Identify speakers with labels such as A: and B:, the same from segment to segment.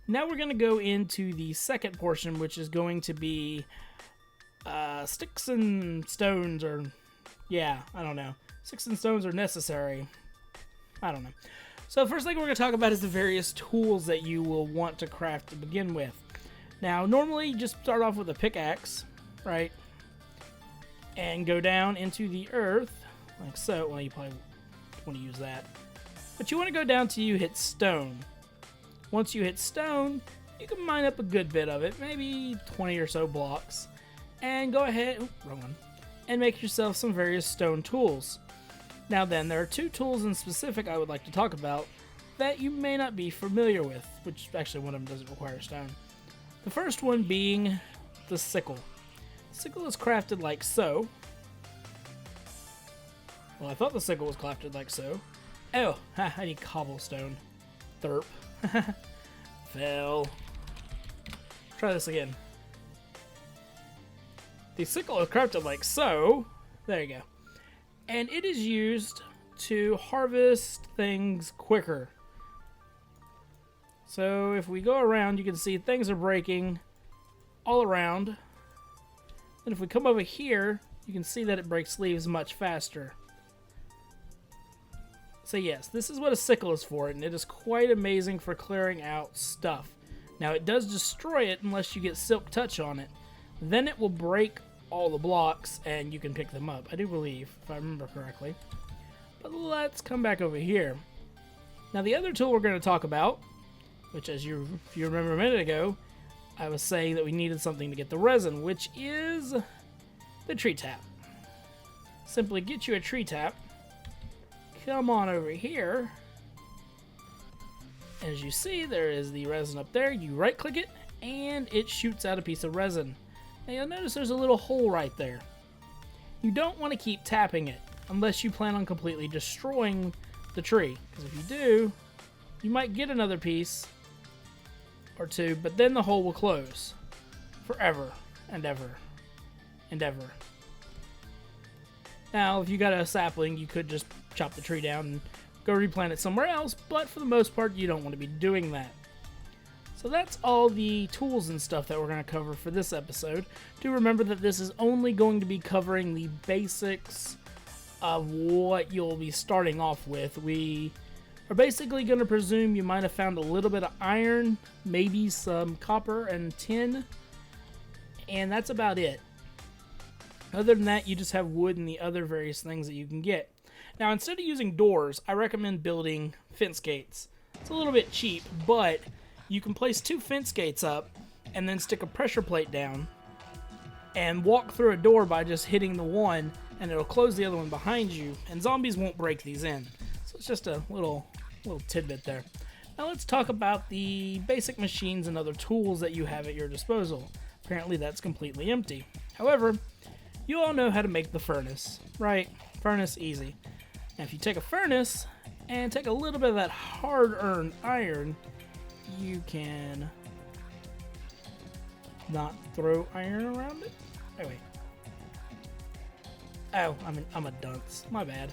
A: Now we're going to go into the second portion, which is going to be sticks and stones, or yeah, I don't know. Sticks and stones are necessary. I don't know. So the first thing we're going to talk about is the various tools that you will want to craft to begin with. Now, normally you just start off with a pickaxe, right? And go down into the earth, like so. Well, you probably want to use that. But you want to go down till you hit stone. Once you hit stone, you can mine up a good bit of it, maybe 20 or so blocks. And go ahead, wrong one, and make yourself some various stone tools. Now then, there are two tools in specific I would like to talk about that you may not be familiar with, which actually one of them doesn't require stone. The first one being the sickle. The sickle is crafted like so. Well, I thought the sickle was crafted like so. Oh, I need cobblestone. Therp. Fail. Try this again. The sickle is crafted like so. There you go. And it is used to harvest things quicker. So if we go around, you can see things are breaking all around. And if we come over here, you can see that it breaks leaves much faster. So yes, this is what a sickle is for, and it is quite amazing for clearing out stuff. Now it does destroy it unless you get silk touch on it. Then it will break all the blocks and you can pick them up, I do believe, if I remember correctly. But let's come back over here. Now the other tool we're going to talk about, which if you remember a minute ago, I was saying that we needed something to get the resin, which is the tree tap. Simply get you a tree tap, come on over here. As you see, there is the resin up there. You right click it and it shoots out a piece of resin. Now you'll notice there's a little hole right there. You don't want to keep tapping it unless you plan on completely destroying the tree, because if you do, you might get another piece or two, but then the hole will close forever and ever and ever. Now, if you got a sapling, you could just chop the tree down and go replant it somewhere else, but for the most part, you don't want to be doing that. So that's all the tools and stuff that we're going to cover for this episode. Do remember that this is only going to be covering the basics of what you'll be starting off with. We are basically going to presume you might have found a little bit of iron, maybe some copper and tin, and that's about it. Other than that, you just have wood and the other various things that you can get. Now, instead of using doors, I recommend building fence gates. It's a little bit cheap, but you can place 2 fence gates up and then stick a pressure plate down and walk through a door by just hitting the one, and it'll close the other one behind you, and zombies won't break these in. So it's just a little tidbit there. Now let's talk about the basic machines and other tools that you have at your disposal. Apparently that's completely empty. However, you all know how to make the furnace, right? Furnace, easy. Now if you take a furnace and take a little bit of that hard-earned iron, you can not throw iron around it. Oh wait. Oh, I'm a dunce. My bad.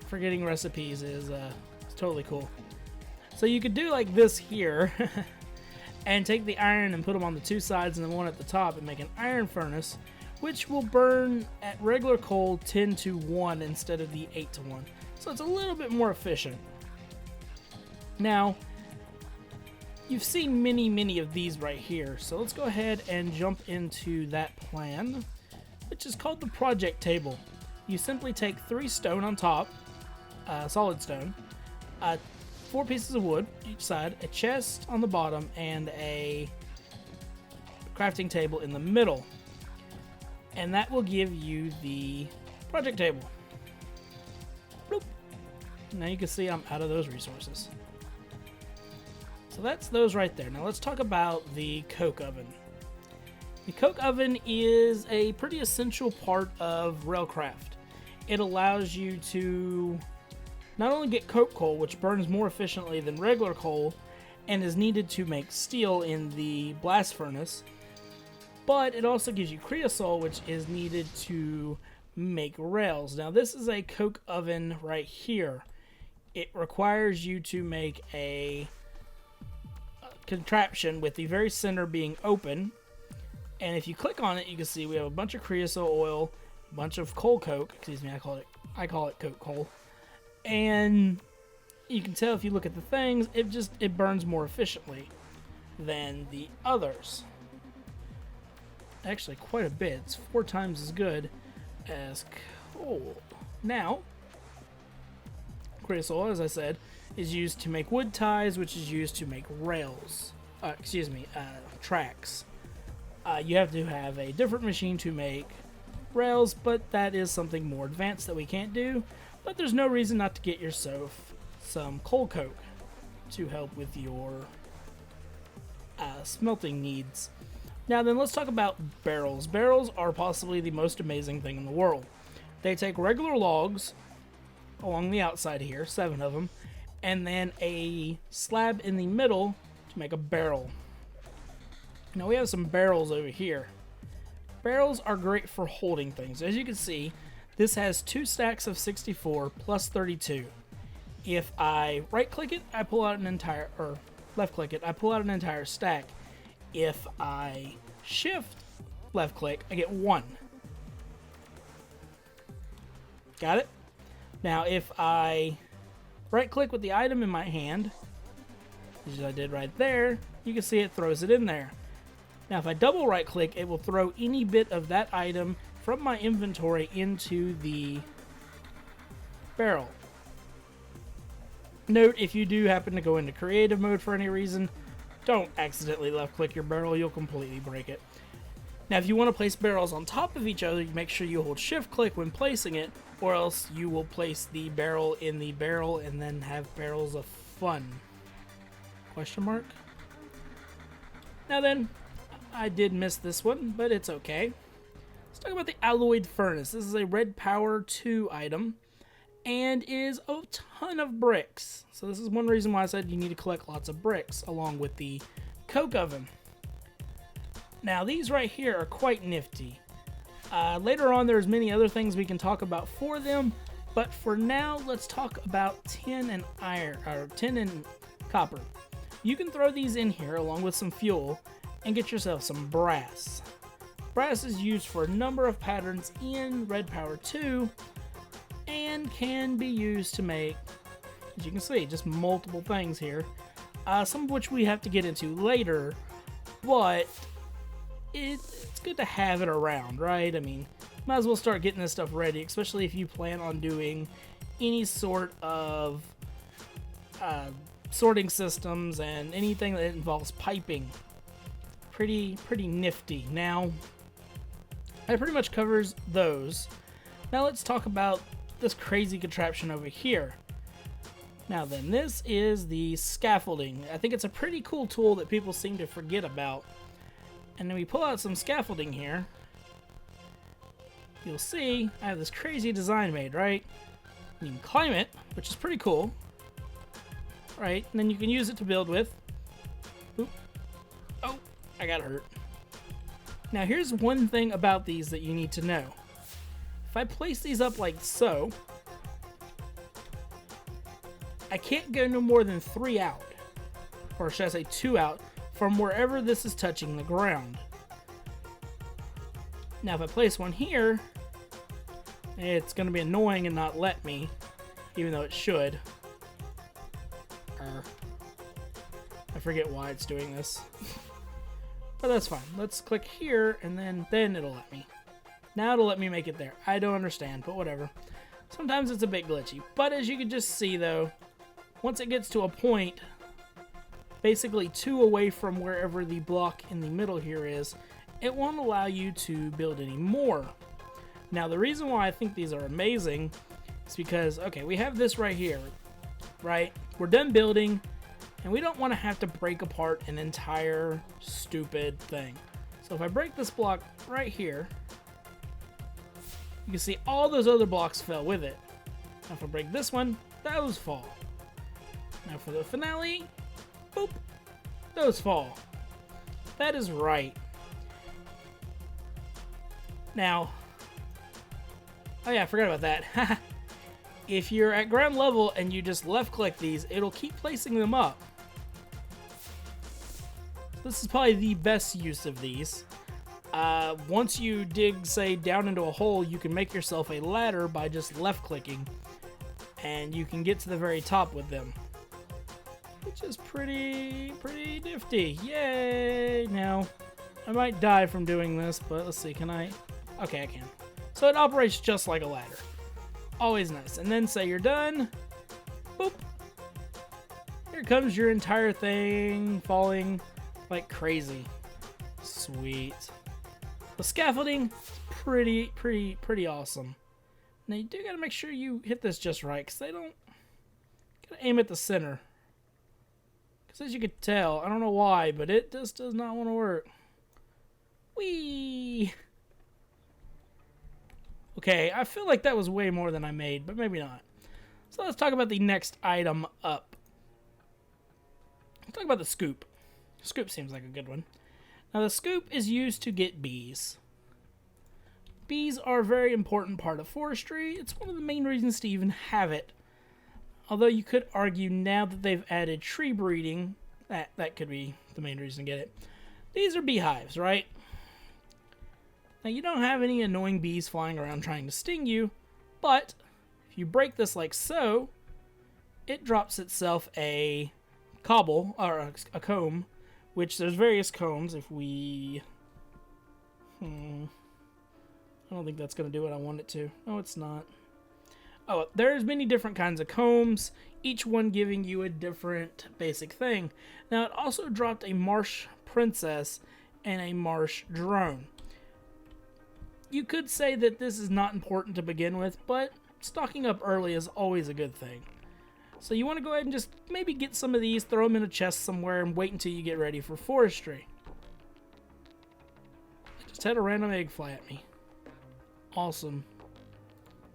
A: Forgetting recipes is it's totally cool. So you could do like this here, and take the iron and put them on the 2 sides and then one at the top, and make an iron furnace, which will burn at regular coal 10 to 1 instead of the 8 to 1. So it's a little bit more efficient. Now, you've seen many of these right here, so let's go ahead and jump into that plan, which is called the project table. You simply take 3 stone on top, solid stone, 4 pieces of wood each side, a chest on the bottom, and a crafting table in the middle. And that will give you the project table. Bloop. Now you can see I'm out of those resources. So that's those right there. Now let's talk about the coke oven. The coke oven is a pretty essential part of railcraft. It allows you to not only get coke coal, which burns more efficiently than regular coal and is needed to make steel in the blast furnace, but it also gives you creosote, which is needed to make rails. Now this is a coke oven right here. it requires you to make a contraption with the very center being open. And if you click on it, you can see we have a bunch of creosote oil, a bunch of coal coke. Excuse me, I call it coke coal. And you can tell if you look at the things, it burns more efficiently than the others. Actually, quite a bit. It's 4 times as good as coal. Now, creosote oil, as I said, is used to make wood ties, which is used to make rails. Tracks. You have to have a different machine to make rails, but that is something more advanced that we can't do. But there's no reason not to get yourself some coal coke to help with your smelting needs. Now then, let's talk about barrels. Barrels are possibly the most amazing thing in the world. They take regular logs along the outside here, 7 of them, and then a slab in the middle to make a barrel. Now we have some barrels over here. Barrels are great for holding things. As you can see, this has 2 stacks of 64 plus 32. If I right click it, I pull out an entire, or left click it, I pull out an entire stack. If I shift left click, I get 1. Got it? Now if I right click with the item in my hand, as I did right there, you can see it throws it in there. Now if I double right click, it will throw any bit of that item from my inventory into the barrel. Note, if you do happen to go into creative mode for any reason, don't accidentally left click your barrel, you'll completely break it. Now if you want to place barrels on top of each other, you make sure you hold shift click when placing it, or else you will place the barrel in the barrel and then have barrels of fun. Question mark? Now then, I did miss this one, but it's okay. Let's talk about the alloyed furnace. This is a Red Power 2 item and is a ton of bricks. So this is one reason why I said you need to collect lots of bricks along with the coke oven. Now these right here are quite nifty. Later on there's many other things we can talk about for them, but for now let's talk about tin and iron, or tin and copper. You can throw these in here along with some fuel and get yourself some brass. Brass is used for a number of patterns in Red Power 2 and can be used to make, as you can see, just multiple things here. Some of which we have to get into later, but it's good to have it around, right? I mean, might as well start getting this stuff ready, especially if you plan on doing any sort of sorting systems and anything that involves piping. Pretty nifty. Now, that pretty much covers those. Now let's talk about this crazy contraption over here. Now then, this is the scaffolding. I think it's a pretty cool tool that people seem to forget about. And then we pull out some scaffolding here. You'll see I have this crazy design made, right? You can climb it, which is pretty cool. Right, and then you can use it to build with. Oop. Oh, I got hurt. Now here's one thing about these that you need to know. If I place these up like so, I can't go no more than 3 out, or should I say 2 out, from wherever this is touching the ground. Now if I place one here, it's going to be annoying and not let me, even though it should. I forget why it's doing this. But that's fine. Let's click here, and then it'll let me. Now it'll let me make it there. I don't understand, but whatever. Sometimes it's a bit glitchy. But as you can just see, though, once it gets to a point, basically 2 away from wherever the block in the middle here is, it won't allow you to build any more. Now, the reason why I think these are amazing is because, okay, we have this right here, right? We're done building, and we don't want to have to break apart an entire stupid thing. So if I break this block right here, you can see all those other blocks fell with it. Now if I break this one, those fall. Now for the finale, boop, those fall. That is right. Now, oh yeah, I forgot about that. if you're at ground level and you just left click these, it'll keep placing them up. This is probably the best use of these. Once you dig, say, down into a hole, you can make yourself a ladder by just left clicking, and you can get to the very top with them, which is pretty nifty. Yay! Now, I might die from doing this, but let's see, can I? Okay, I can. So it operates just like a ladder. Always nice. And then say you're done. Boop. Here comes your entire thing falling like crazy. Sweet. The scaffolding, pretty awesome. Now you do gotta make sure you hit this just right, because they don't gotta aim at the center. Because as you can tell, I don't know why, but it just does not want to work. Whee! Okay, I feel like that was way more than I made, but maybe not. So let's talk about the next item up. Let's talk about the scoop. Scoop seems like a good one. Now the scoop is used to get bees. Bees are a very important part of forestry. It's one of the main reasons to even have it. Although you could argue now that they've added tree breeding, that could be the main reason to get it. These are beehives, right? Now you don't have any annoying bees flying around trying to sting you, but if you break this like so, it drops itself a cobble, or a comb, which there's various combs. If we... I don't think that's going to do what I want it to. No, it's not. Oh, there's many different kinds of combs, each one giving you a different basic thing. Now, it also dropped a marsh princess and a marsh drone. You could say that this is not important to begin with, but stocking up early is always a good thing. So you want to go ahead and just maybe get some of these, throw them in a chest somewhere, and wait until you get ready for forestry. I just had a random egg fly at me. Awesome.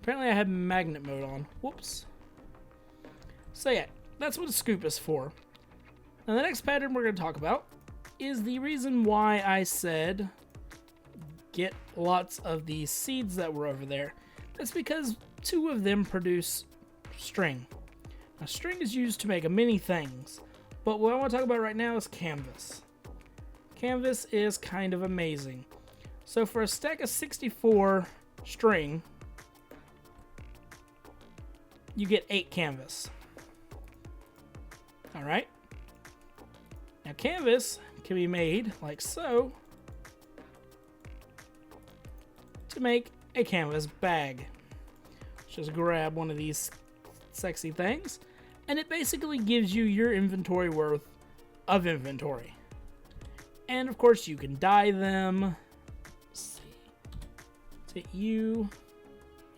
A: Apparently I had magnet mode on. Whoops. So yeah, that's what a scoop is for. Now the next pattern we're going to talk about is the reason why I said get lots of these seeds that were over there. That's because 2 of them produce string. Now string is used to make many things, but what I want to talk about right now is canvas. Canvas is kind of amazing. So for a stack of 64 string, you get 8 canvas. Alright. Now canvas can be made like so to make a canvas bag. Just grab one of these sexy things, and it basically gives you your inventory worth of inventory. And of course you can dye them. Let's see. Let's hit you.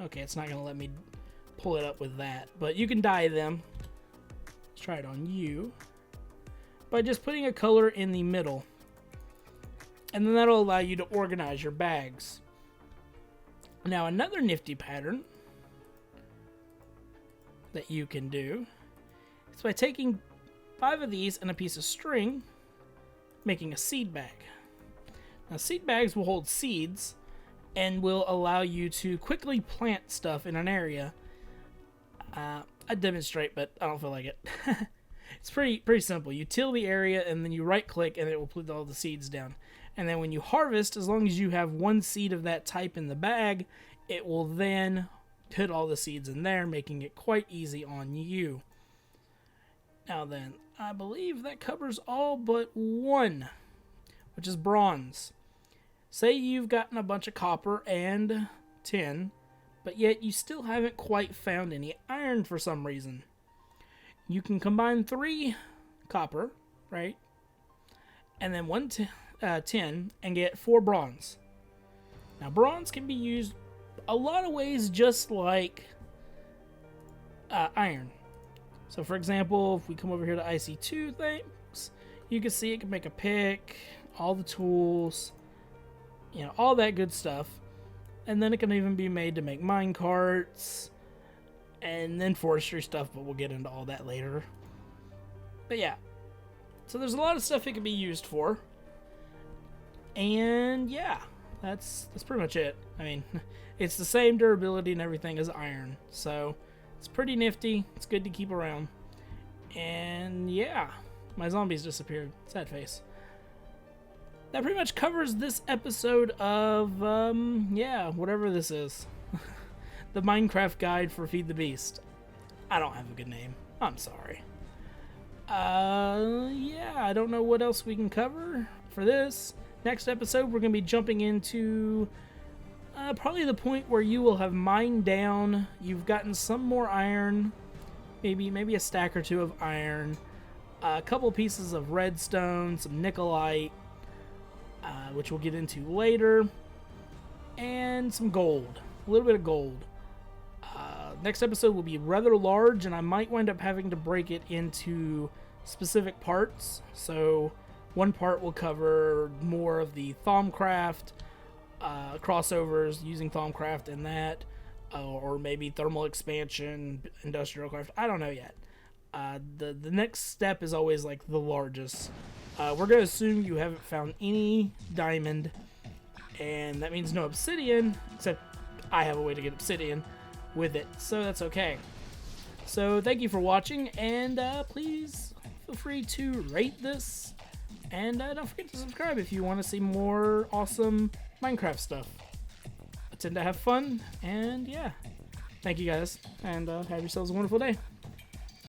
A: Okay, it's not gonna let me pull it up with that, but you can dye them. Let's try it on you by just putting a color in the middle, and then that'll allow you to organize your bags. Now another nifty pattern that you can do is by taking 5 of these and a piece of string, making a seed bag. Now seed bags will hold seeds and will allow you to quickly plant stuff in an area. I'd demonstrate, but I don't feel like it. It's pretty simple. You till the area and then you right click and it will put all the seeds down. And then when you harvest, as long as you have 1 seed of that type in the bag, it will then put all the seeds in there, making it quite easy on you. Now then, I believe that covers all but 1, which is bronze. Say you've gotten a bunch of copper and tin, but yet you still haven't quite found any iron for some reason. You can combine 3 copper, right? And then 1 tin and get 4 bronze. Now bronze can be used a lot of ways just like iron. So for example, if we come over here to IC2 things, you can see it can make a pick, all the tools, you know, all that good stuff. And then it can even be made to make mine carts and then forestry stuff, but we'll get into all that later. But yeah, so there's a lot of stuff it can be used for. And yeah, that's pretty much it. I mean, it's the same durability and everything as iron, so It's pretty nifty. It's good to keep around. And yeah, my zombies disappeared. Sad face. That pretty much covers this episode of, yeah, whatever this is. The Minecraft guide for Feed the Beast. I don't have a good name. I'm sorry. Yeah, I don't know what else we can cover for this. Next episode, we're going to be jumping into probably the point where you will have mined down. You've gotten some more iron, maybe a stack or two of iron, a couple pieces of redstone, some nickelite, which we'll get into later, and some gold, a little bit of gold. Next episode will be rather large, and I might wind up having to break it into specific parts. So one part will cover more of the Thaumcraft, crossovers using Thaumcraft and that, or maybe thermal expansion, industrial craft. I don't know yet. The next step is always like the largest. We're going to assume you haven't found any diamond, and that means no obsidian, except I have a way to get obsidian with it, so that's okay. So thank you for watching, and please feel free to rate this, and don't forget to subscribe if you want to see more awesome Minecraft stuff. I tend to have fun, and yeah, thank you guys, and have yourselves a wonderful day.